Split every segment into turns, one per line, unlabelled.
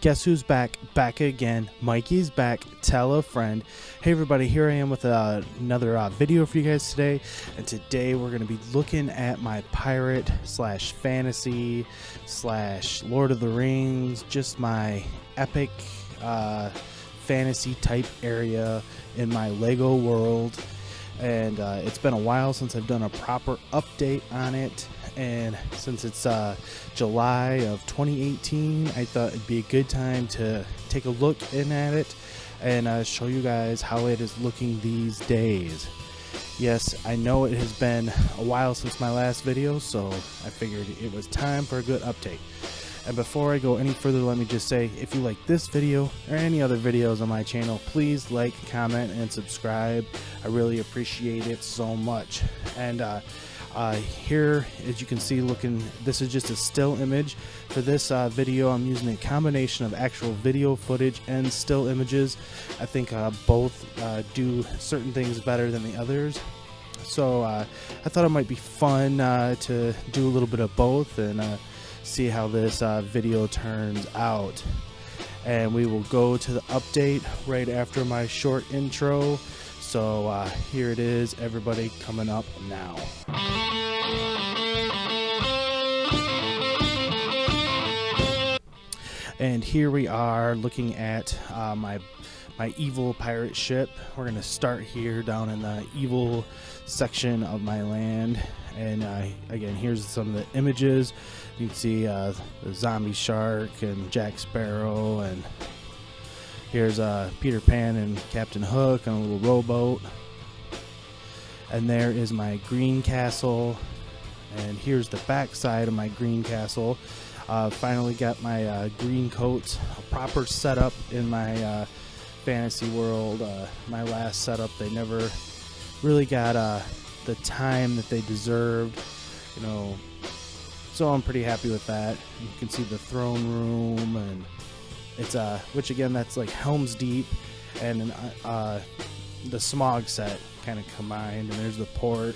guess who's back? Back again. Mikey's back. Tell a friend. Hey everybody, here I am with another video for you guys today. And today we're going to be looking at my pirate slash fantasy slash Lord of the Rings, just my epic fantasy type area in my Lego world. And it's been a while since I've done a proper update on it, and since it's July of 2018, I thought it'd be a good time to take a look in at it and show you guys how it is looking these days. Yes, I know it has been a while since my last video, so I figured it was time for a good update. And before I go any further, let me just say, if you like this video or any other videos on my channel, please like, comment, and subscribe. I really appreciate it so much. And here, as you can see, this is just a still image. For this video, I'm using a combination of actual video footage and still images. I think both do certain things better than the others. So I thought it might be fun to do a little bit of both and see how this video turns out. And we will go to the update right after my short intro. So here it is, everybody, coming up now. And here we are looking at my evil pirate ship. We're gonna start here down in the evil section of my land. And again, here's some of the images. You can see the zombie shark and Jack Sparrow, and here's Peter Pan and Captain Hook on a little rowboat. And there is my green castle, and here's the back side of my green castle. Finally got my green coats, a proper setup in my fantasy world. My last setup, they never really got the time that they deserved, you know, so I'm pretty happy with that. You can see the throne room, and it's which again, that's like Helm's Deep and the Smog set kind of combined. And there's the port,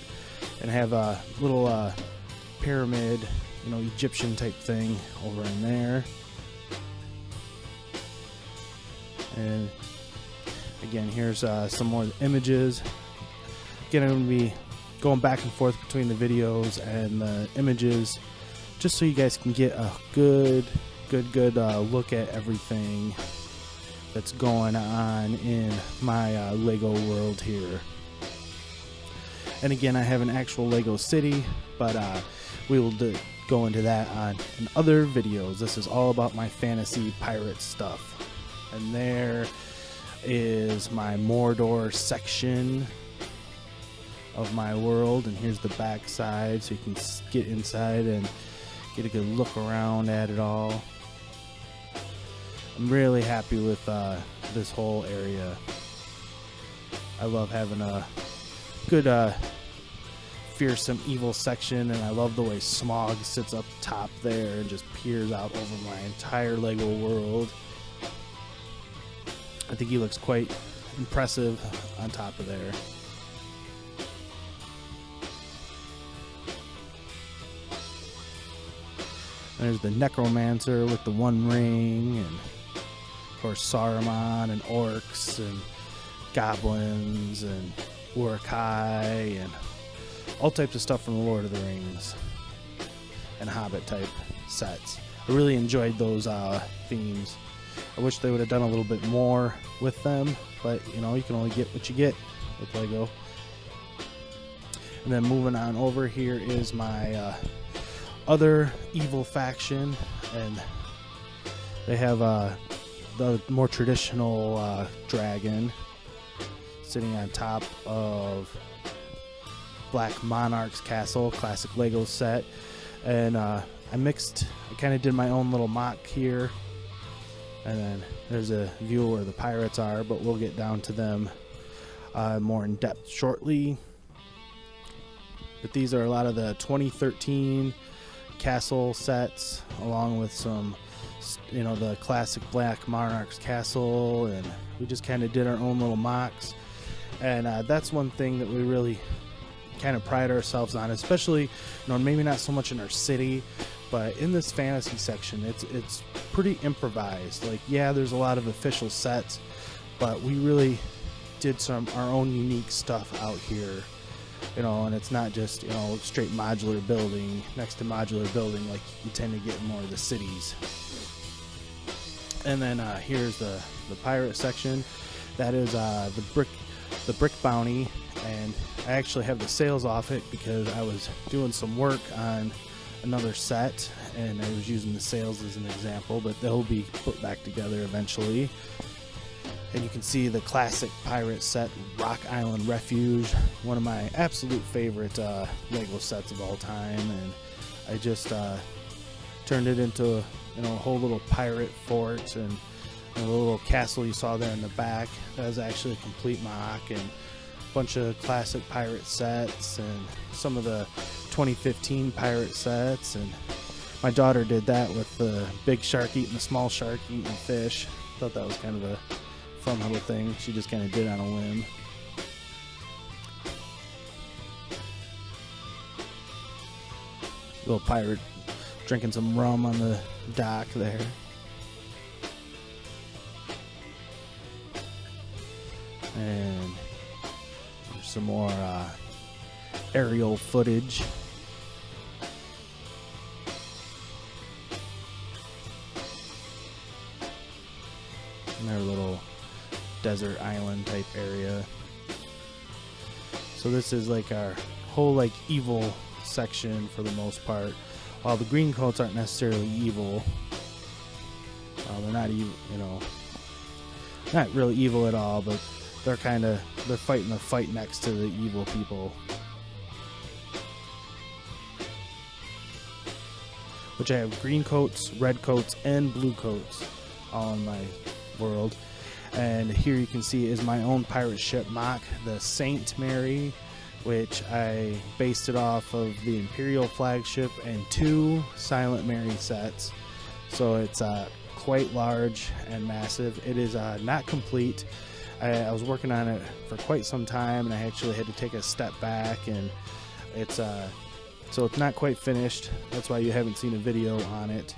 and have a little pyramid, you know, Egyptian type thing over in there. And again, here's some more images. Again, I'm going to be going back and forth between the videos and the images, just so you guys can get a good look at everything that's going on in my Lego world here. And again, I have an actual Lego city, but we will go into that in other videos. This is all about my fantasy pirate stuff. And there is my Mordor section of my world, and here's the back side, so you can get inside and get a good look around at it all. I'm really happy with this whole area. I love having a good fearsome evil section, and I love the way Smog sits up top there and just peers out over my entire Lego world. I think he looks quite impressive on top of there. There's the Necromancer with the One Ring, and of course Saruman and orcs and goblins and Uruk-hai and all types of stuff from the Lord of the Rings and Hobbit type sets. I really enjoyed those themes. I wish they would have done a little bit more with them, but you know, you can only get what you get with Lego. And then moving on over, here is my other evil faction, and they have the more traditional dragon sitting on top of Black Monarch's castle, classic Lego set. And I kind of did my own little mock here, and then there's a view where the pirates are, but we'll get down to them more in depth shortly. But these are a lot of the 2013 castle sets, along with some, you know, the classic Black Monarch's castle, and we just kind of did our own little mocks. And that's one thing that we really kind of pride ourselves on, especially, you know, maybe not so much in our city, but in this fantasy section, it's pretty improvised. Like, yeah, there's a lot of official sets, but we really did our own unique stuff out here, you know, and it's not just, you know, straight modular building next to modular building like you tend to get in more of the cities. And then here's the pirate section. That is the brick bounty, and I actually have the sales off it because I was doing some work on another set and I was using the sails as an example, but they'll be put back together eventually. And you can see the classic pirate set, Rock Island Refuge, one of my absolute favorite Lego sets of all time. And I just turned it into a whole little pirate fort, and the little castle you saw there in the back, that was actually a complete MOC, and a bunch of classic pirate sets and some of the 2015 pirate sets. And my daughter did that with the big shark eating the small shark eating the fish. Thought that was kind of a fun little thing. She just kind of did on a whim. Little pirate drinking some rum on the dock there. And there's some more aerial footage. And their little desert island type area. So this is like our whole like evil section for the most part. While the green coats aren't necessarily evil, they're not evil, not really evil at all, but they're fighting the fight next to the evil people. Which I have green coats, red coats, and blue coats all in my world. And here you can see is my own pirate ship MOC, the Saint Mary, which I based it off of the Imperial flagship and 2 Silent Mary sets. So it's quite large and massive. It is not complete. I was working on it for quite some time, and I actually had to take a step back, and it's so it's not quite finished. That's why you haven't seen a video on it.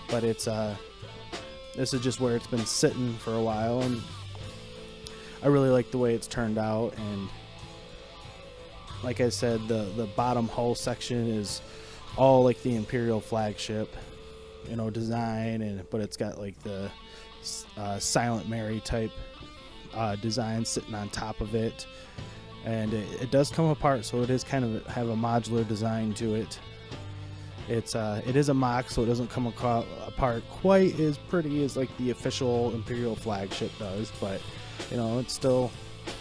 But it's this is just where it's been sitting for a while, and I really like the way it's turned out. And like I said, the bottom hull section is all like the Imperial flagship, design, but it's got like the Silent Mary type design sitting on top of it, and it does come apart, so it is kind of have a modular design to it. It is a MOC, so it doesn't come apart quite as pretty as like the official Imperial flagship does, but it still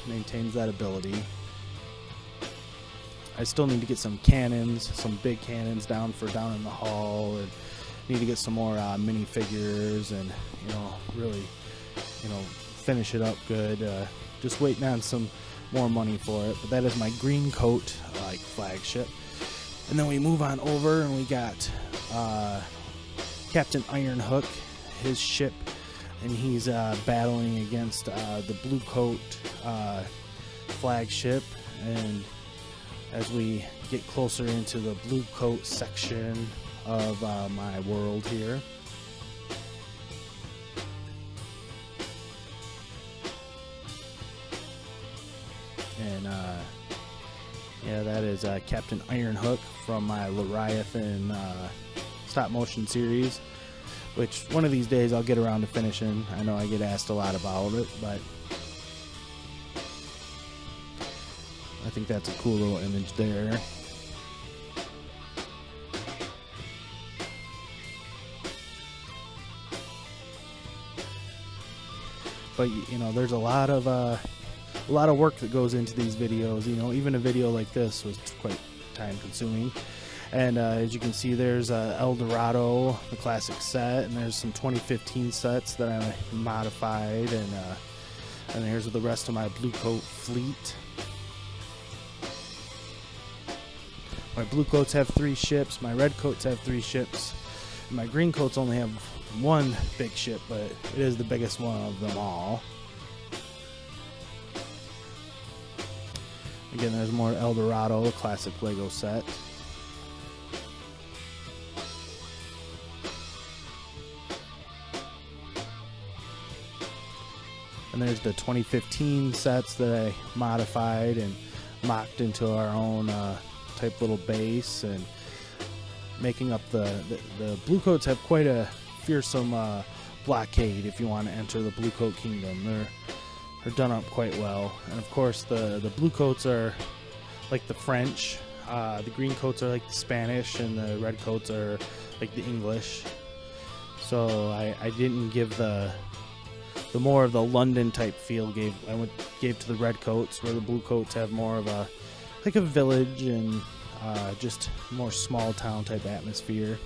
maintains that ability. I still need to get some cannons, some big cannons down in the hull, and need to get some more minifigures, and really finish it up good. Just waiting on some more money for it. But that is my green coat flagship. And then we move on over, and we got Captain Ironhook, his ship, and he's battling against the blue coat flagship. And as we get closer into the blue coat section of my world here, and yeah, that is Captain Ironhook from my Leviathan stop motion series, which one of these days I'll get around to finishing. I know I get asked a lot about it, but I think that's a cool little image there. But there's a lot of work that goes into these videos. Even a video like this was quite time consuming. And as you can see, there's El Dorado, the classic set, and there's some 2015 sets that I modified, and here's the rest of my blue coat fleet. My blue coats have 3 ships, my red coats have 3 ships, and my green coats only have 1 big ship, but it is the biggest one of them all. Again, there's more El Dorado, a classic Lego set. And there's the 2015 sets that I modified and mocked into our own type little base, and making up the blue coats have quite a fearsome blockade if you want to enter the Redcoat Kingdom. They're done up quite well. And of course the blue coats are like the French, the green coats are like the Spanish, and the red coats are like the English. So I didn't give the more of the London type feel. Gave to the red coats, where the blue coats have more of a like a village and just more small town type atmosphere.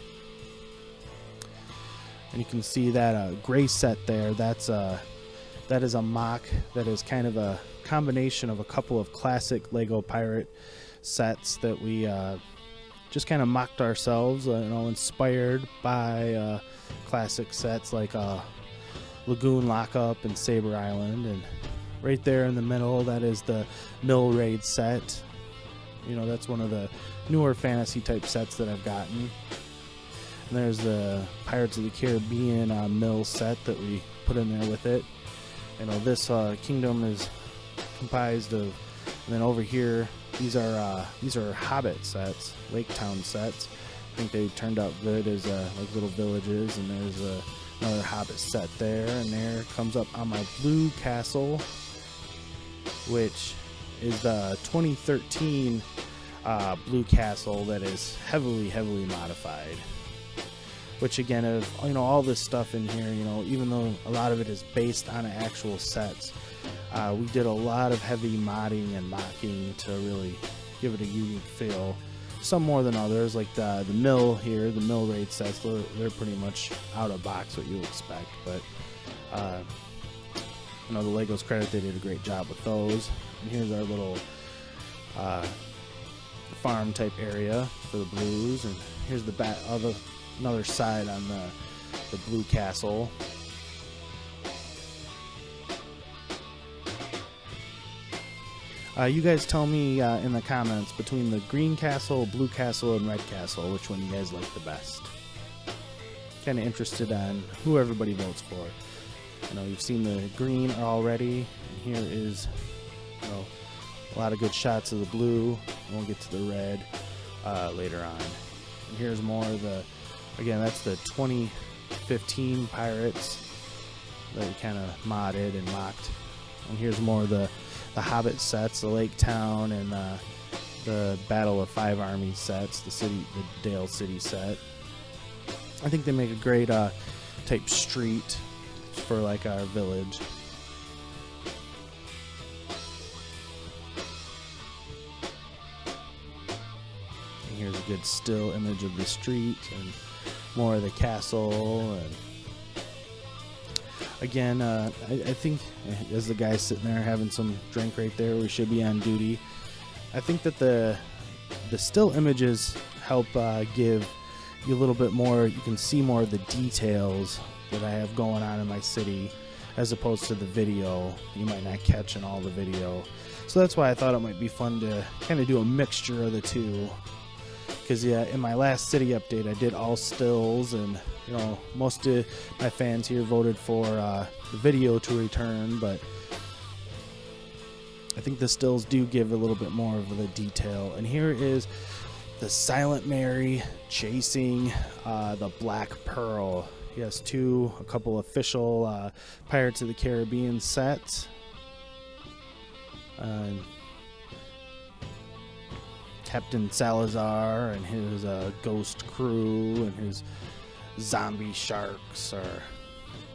And you can see that gray set there. That is a mock that is kind of a combination of a couple of classic Lego pirate sets that we just kind of mocked ourselves, inspired by classic sets like Lagoon Lockup and Saber Island. And right there in the middle, that is the Mill Raid set. That's one of the newer fantasy type sets that I've gotten. And there's the Pirates of the Caribbean mill set that we put in there with it. This kingdom is comprised of, and then over here, these are Hobbit sets, Lake Town sets. I think they turned out good as like little villages. And there's another Hobbit set there, and there comes up on my blue castle, which is the 2013 blue castle that is heavily modified. Which again, of all this stuff in here, even though a lot of it is based on actual sets, we did a lot of heavy modding and mocking to really give it a unique feel. Some more than others, like the mill here, the mill raid sets, they're pretty much out of box what you expect. But the Legos credit, they did a great job with those. And here's our little farm type area for the blues, and here's the another side on the blue castle. You guys tell me in the comments, between the green castle, blue castle, and red castle, which one you guys like the best. Kind of interested on who everybody votes for. You've seen the green already, and here is a lot of good shots of the blue. We'll get to the red later on. And here's more of that's the 2015 pirates that we kind of modded and mocked. And here's more of the Hobbit sets, the Lake Town, and the Battle of Five Armies sets, the Dale City set. I think they make a great type street for like our village. And here's a good still image of the street and more of the castle. And again, I think as the guy's sitting there having some drink right there, we should be on duty. I think that the still images help give you a little bit more. You can see more of the details that I have going on in my city, as opposed to the video. You might not catch in all the video. So that's why I thought it might be fun to kind of do a mixture of the two. Because in my last city update, I did all stills, and most of my fans here voted for the video to return, but I think the stills do give a little bit more of the detail. And here is the Silent Mary chasing the Black Pearl. He has a couple official Pirates of the Caribbean sets. Captain Salazar and his ghost crew and his zombie sharks are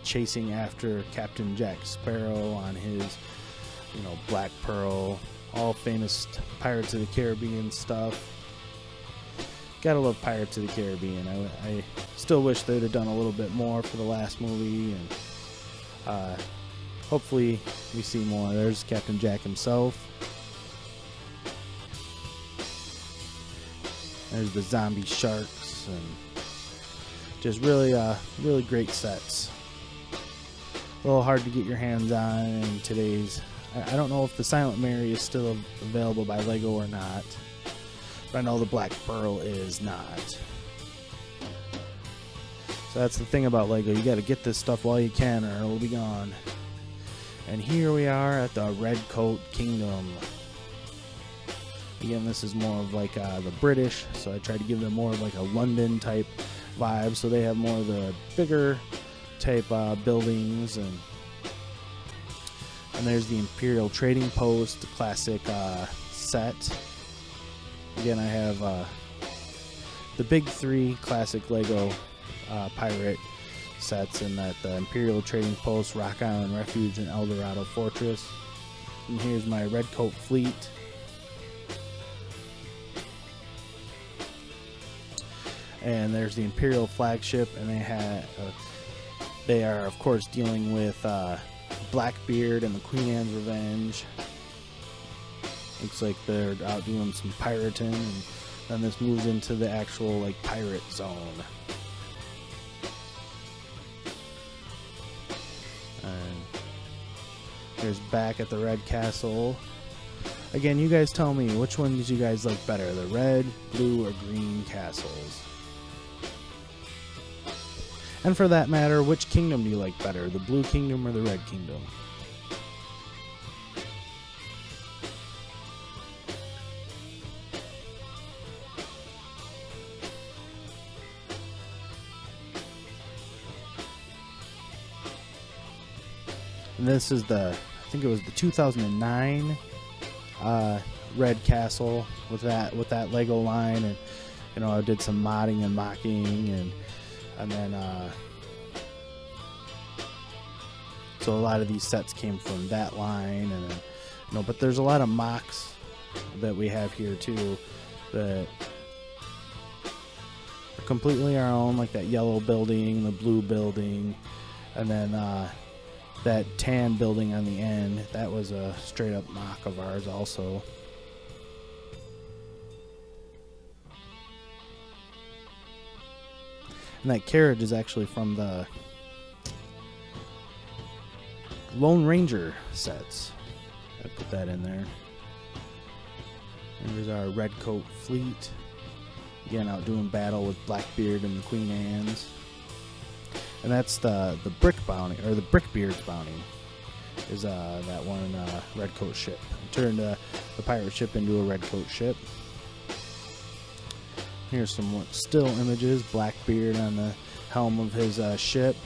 chasing after Captain Jack Sparrow on his, Black Pearl. All famous Pirates of the Caribbean stuff. Gotta love Pirates of the Caribbean. I still wish they'd have done a little bit more for the last movie, and hopefully we see more. There's Captain Jack himself. There's the zombie sharks, and just really great sets. A little hard to get your hands on in today's. I don't know if the Silent Mary is still available by Lego or not, but I know the Black Pearl is not. So that's the thing about Lego. You got to get this stuff while you can, or it'll be gone. And here we are at the Redcoat Kingdom. Again, this is more of like the British, so I tried to give them more of like a London type vibe. So they have more of the bigger type buildings, and there's the Imperial Trading Post, the classic set. Again, I have the big three classic Lego pirate sets, and that the Imperial Trading Post, Rock Island Refuge, and El Dorado Fortress. And here's my Redcoat Fleet. And there's the Imperial flagship, and they are of course dealing with Blackbeard and the Queen Anne's Revenge. Looks like they're out doing some pirating, and then this moves into the actual like pirate zone. And here's back at the Red Castle. Again, you guys tell me, which one did you guys like better, the red, blue, or green castles? And for that matter, which kingdom do you like better, the Blue Kingdom or the Red Kingdom? And this is I think it was the 2009 Red Castle with that Lego line, and you know, I did some modding and mocking, and then so a lot of these sets came from that line, and then, you know, but there's a lot of mocks that we have here too that are completely our own, like that yellow building, the blue building, and then that tan building on the end. That was a straight up mock of ours also. And that carriage is actually from the Lone Ranger sets. I put that in there. And here's our Redcoat Fleet. Again, out doing battle with Blackbeard and the Queen Anne's. And that's the Brick Bounty, or the Brickbeard's Bounty, is that one Redcoat ship. Turned the pirate ship into a Redcoat ship. Here's some still images. Blackbeard on the helm of his ship.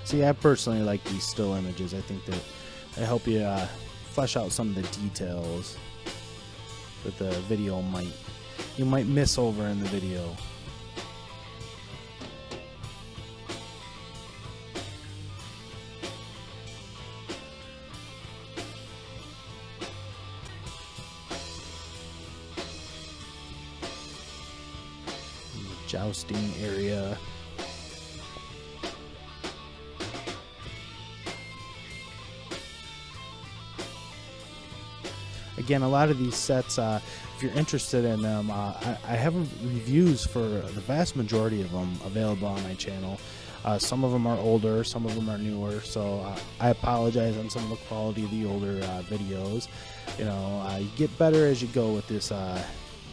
See, I personally like these still images. I think that they help you flesh out some of the details that the video you might miss over in the video. Jousting area. Again, a lot of these sets, if you're interested in them, I have reviews for the vast majority of them available on my channel. Some of them are older, some of them are newer, so I apologize on some of the quality of the older videos. You know, you get better as you go with this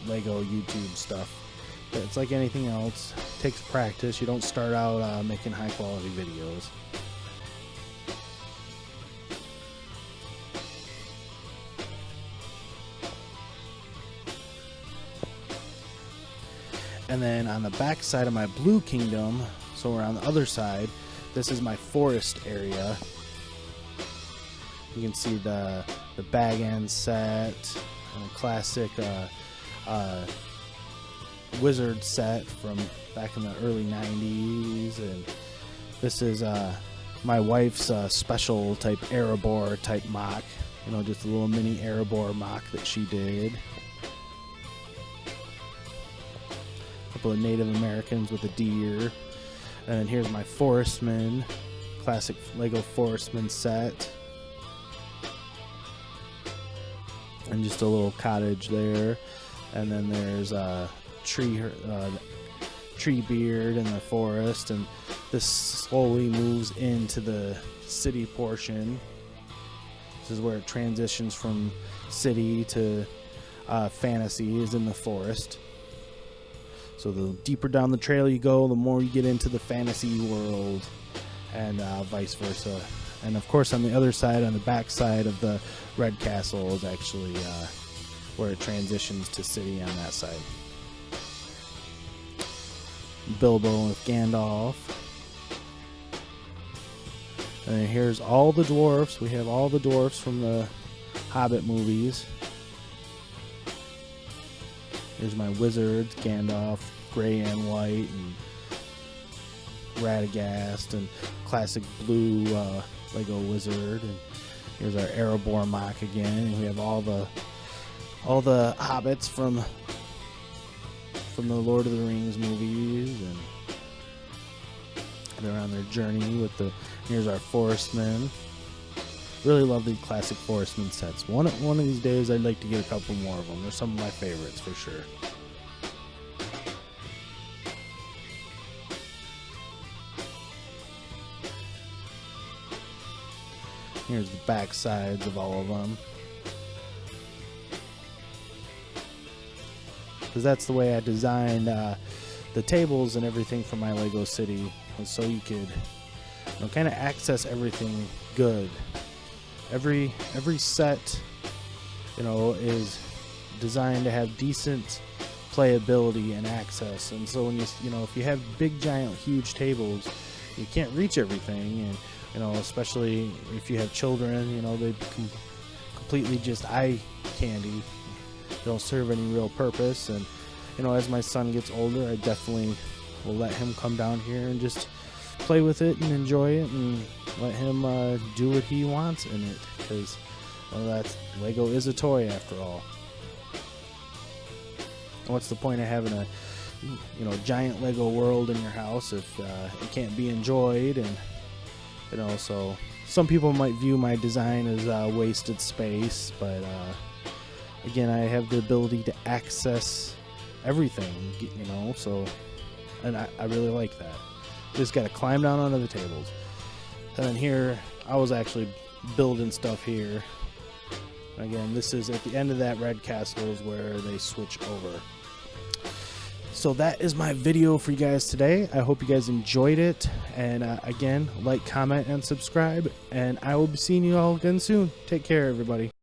Lego YouTube stuff. But it's like anything else, it takes practice. You don't start out making high quality videos. And then on the back side of my Blue Kingdom, so we're on the other side, this is my forest area. You can see the Bag End set, and a classic wizard set from back in the early 90s. And this is my wife's special type Erebor type mock. You know, just a little mini Erebor mock that she did. Of Native Americans with a deer. And here's my Forestman, classic Lego Forestman set, and just a little cottage there. And then there's a tree tree beard in the forest, and this slowly moves into the city portion. This is where it transitions from city to fantasy is in the forest. So the deeper down the trail you go, the more you get into the fantasy world, and vice versa. And of course, on the other side, on the back side of the Red Castle, is actually where it transitions to city on that side. Bilbo with Gandalf. And then here's all the dwarfs. We have all the dwarfs from the Hobbit movies. Here's my wizards, Gandalf, gray and white, and Radagast, and classic blue Lego wizard. And here's our Erebor mock again. And we have all the hobbits from the Lord of the Rings movies, and they're on their journey with the. Here's our forestmen. Really love the classic forestman sets. One of these days, I'd like to get a couple more of them. They're some of my favorites for sure. Here's the back sides of all of them. Because that's the way I designed the tables and everything for my Lego City, and so you could kind of access everything good. Every set, is designed to have decent playability and access. And so when if you have big, giant, huge tables, you can't reach everything, and especially if you have children, they become completely just eye candy. They don't serve any real purpose. And as my son gets older, I definitely will let him come down here and just play with it and enjoy it, and let him do what he wants in it, because that's Lego is a toy after all. What's the point of having a giant Lego world in your house if it can't be enjoyed? And so some people might view my design as wasted space, but again, I have the ability to access everything, so, and I really like that. Just got to climb down onto the tables. And then here, I was actually building stuff here. Again, this is at the end of that Red Castle is where they switch over. So that is my video for you guys today. I hope you guys enjoyed it. And again, like, comment, and subscribe. And I will be seeing you all again soon. Take care, everybody.